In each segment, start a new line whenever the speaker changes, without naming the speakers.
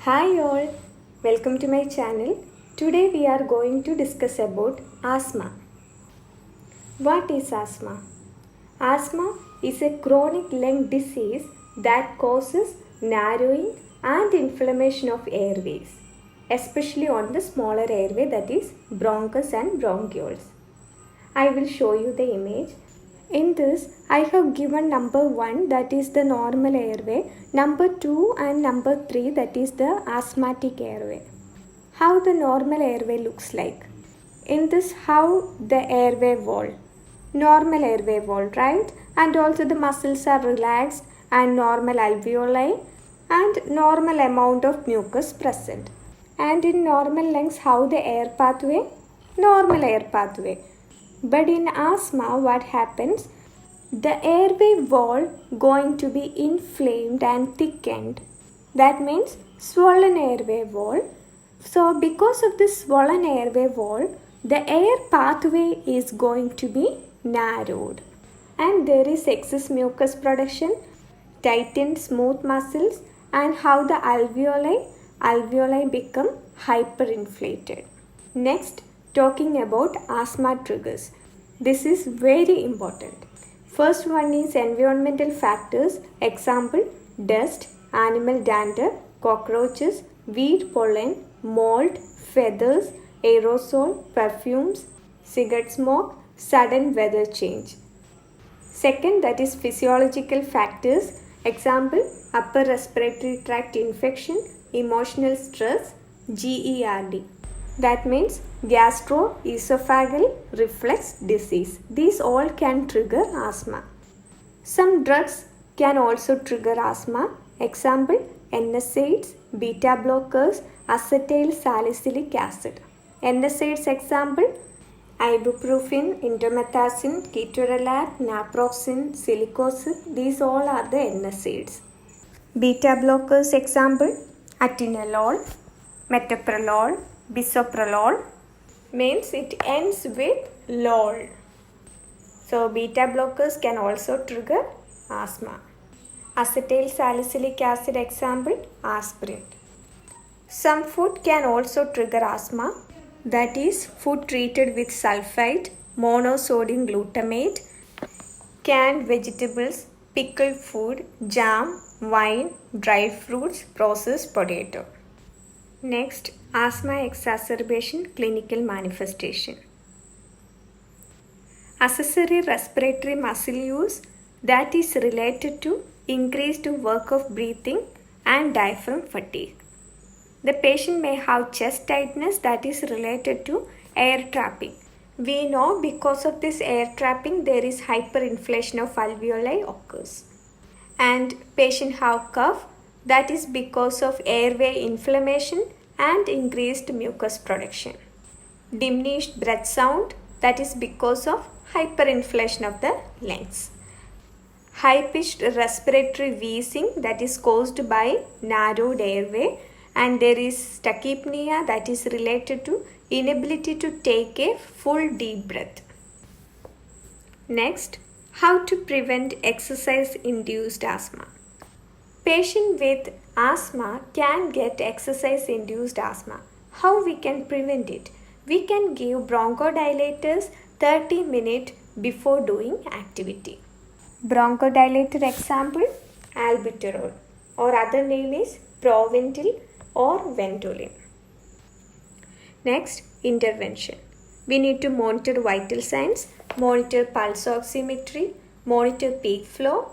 Hi all, welcome to my channel. Today we are going to discuss about asthma. What is asthma? Asthma is a chronic lung disease that causes narrowing and inflammation of airways, especially on the smaller airway, that is bronchus and bronchioles. I will show you the image. In this, I have given number 1, that is the normal airway, number 2 and number 3, that is the asthmatic airway. How the normal airway looks like. In this, how the airway wall. Normal airway wall, right? And also the muscles are relaxed and normal alveoli and normal amount of mucus present. And in normal lungs, how the air pathway? Normal air pathway. But in asthma, what happens? The airway wall going to be inflamed and thickened. That means swollen airway wall. So because of this swollen airway wall, the air pathway is going to be narrowed. And there is excess mucus production, tightened smooth muscles, and how the alveoli become hyperinflated. Next, talking about asthma triggers. This is very important. First one is environmental factors. Example, dust, animal dander, cockroaches, weed pollen, mold, feathers, aerosol, perfumes, cigarette smoke, sudden weather change. Second, that is physiological factors. Example, upper respiratory tract infection, emotional stress, GERD. That means gastroesophageal reflux disease. These all can trigger asthma. Some drugs can also trigger asthma. Example, NSAIDs, beta blockers, acetyl salicylic acid. NSAIDs example, ibuprofen, indomethacin, ketorolac, naproxen, silicosip. These all are the NSAIDs. Beta blockers example, atenolol, metoprolol, bisoprolol, means it ends with lol. So beta blockers can also trigger asthma. Acetyl salicylic acid example, aspirin. Some food can also trigger asthma, that is food treated with sulfite, monosodium glutamate, canned vegetables, pickled food, jam, wine, dried fruits, processed potato. Next, asthma exacerbation clinical manifestation. Accessory respiratory muscle use that is related to increased work of breathing and diaphragm fatigue. The patient may have chest tightness that is related to air trapping. We know because of this air trapping there is hyperinflation of alveoli occurs. And patient have cough that is because of airway inflammation and increased mucus production. Diminished breath sound that is because of hyperinflation of the lungs. High-pitched respiratory wheezing that is caused by narrowed airway, and there is tachypnea that is related to inability to take a full deep breath. Next, how to prevent exercise-induced asthma. Patient with asthma can get exercise-induced asthma. How we can prevent it? We can give bronchodilators 30 minutes before doing activity. Bronchodilator example, albuterol, or other name is Proventil or Ventolin. Next, intervention. We need to monitor vital signs, monitor pulse oximetry, monitor peak flow.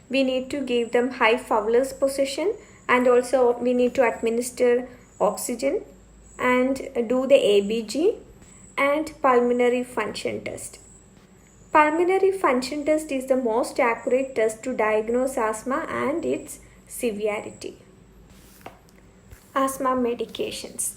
We need to give them high Fowler's position, and also we need to administer oxygen and do the ABG and pulmonary function test. Pulmonary function test is the most accurate test to diagnose asthma and its severity. Asthma medications.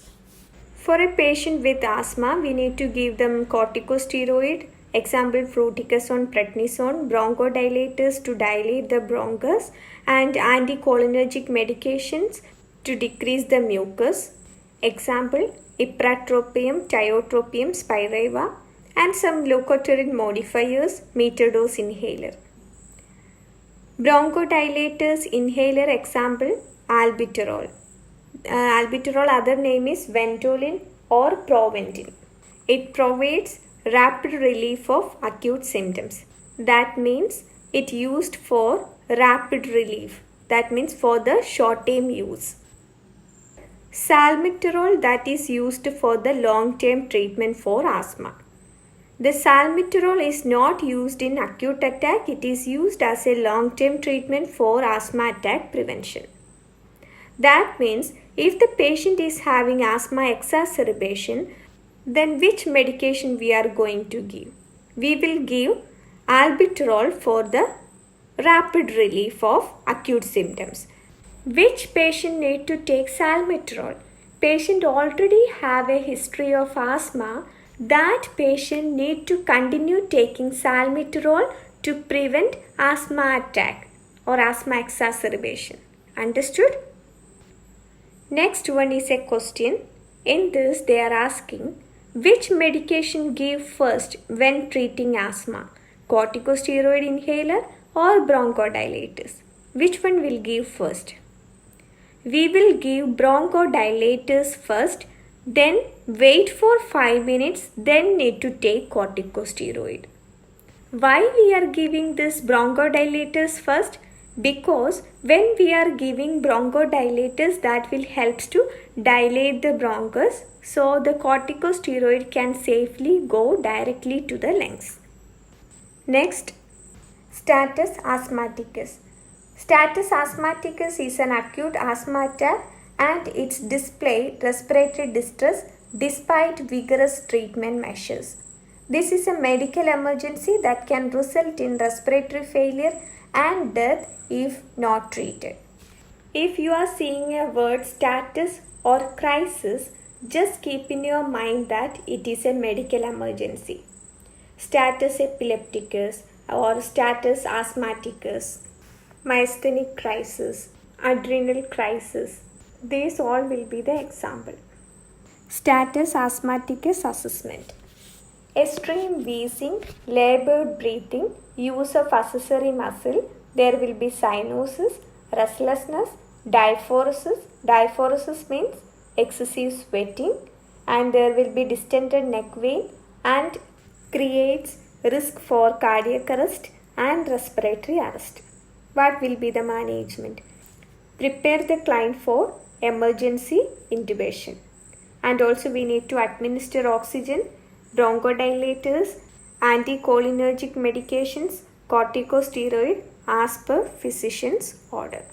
For a patient with asthma, we need to give them corticosteroid, example fluticasone, prednisone, bronchodilators to dilate the bronchus, and anticholinergic medications to decrease the mucus, example ipratropium, tiotropium, Spiriva, and some leukotriene modifiers, metered-dose inhaler. Bronchodilators inhaler example albuterol. albuterol other name is Ventolin or Proventil. It provides rapid relief of acute symptoms. That means it used for rapid relief. That means for the short term use. Salmeterol, that is used for the long term treatment for asthma. The salmeterol is not used in acute attack. It is used as a long term treatment for asthma attack prevention. That means if the patient is having asthma exacerbation, then which medication we are going to give? We will give albuterol for the rapid relief of acute symptoms. Which patient need to take salmeterol? Patient already have a history of asthma. That patient need to continue taking salmeterol to prevent asthma attack or asthma exacerbation. Understood? Next one is a question. In this they are asking, which medication give first when treating asthma? Corticosteroid inhaler or bronchodilators? Which one will give first? We will give bronchodilators first, then wait for 5 minutes, then need to take corticosteroid. Why we are giving this bronchodilators first? Because when we are giving bronchodilators, that will help to dilate the bronchus, so the corticosteroid can safely go directly to the lungs. Next, status asthmaticus. Status asthmaticus is an acute asthma attack and it's display respiratory distress despite vigorous treatment measures. This is a medical emergency that can result in respiratory failure and death if not treated. If you are seeing a word status or crisis, just keep in your mind that it is a medical emergency. Status epilepticus or status asthmaticus, myasthenic crisis, adrenal crisis, these all will be the example. Status asthmaticus assessment. Extreme wheezing, labored breathing, use of accessory muscle, there will be cyanosis, restlessness, diaphoresis. Diaphoresis means excessive sweating, and there will be distended neck vein and creates risk for cardiac arrest and respiratory arrest. What will be the management? Prepare the client for emergency intubation. And also we need to administer oxygen, bronchodilators, anticholinergic medications, corticosteroid as per physician's order.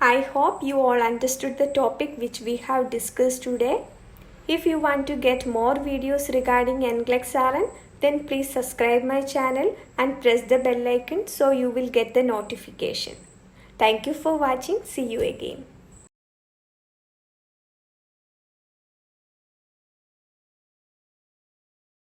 I hope you all understood the topic which we have discussed today. If you want to get more videos regarding NCLEX RN, then please subscribe my channel and press the bell icon so you will get the notification. Thank you for watching. See you again.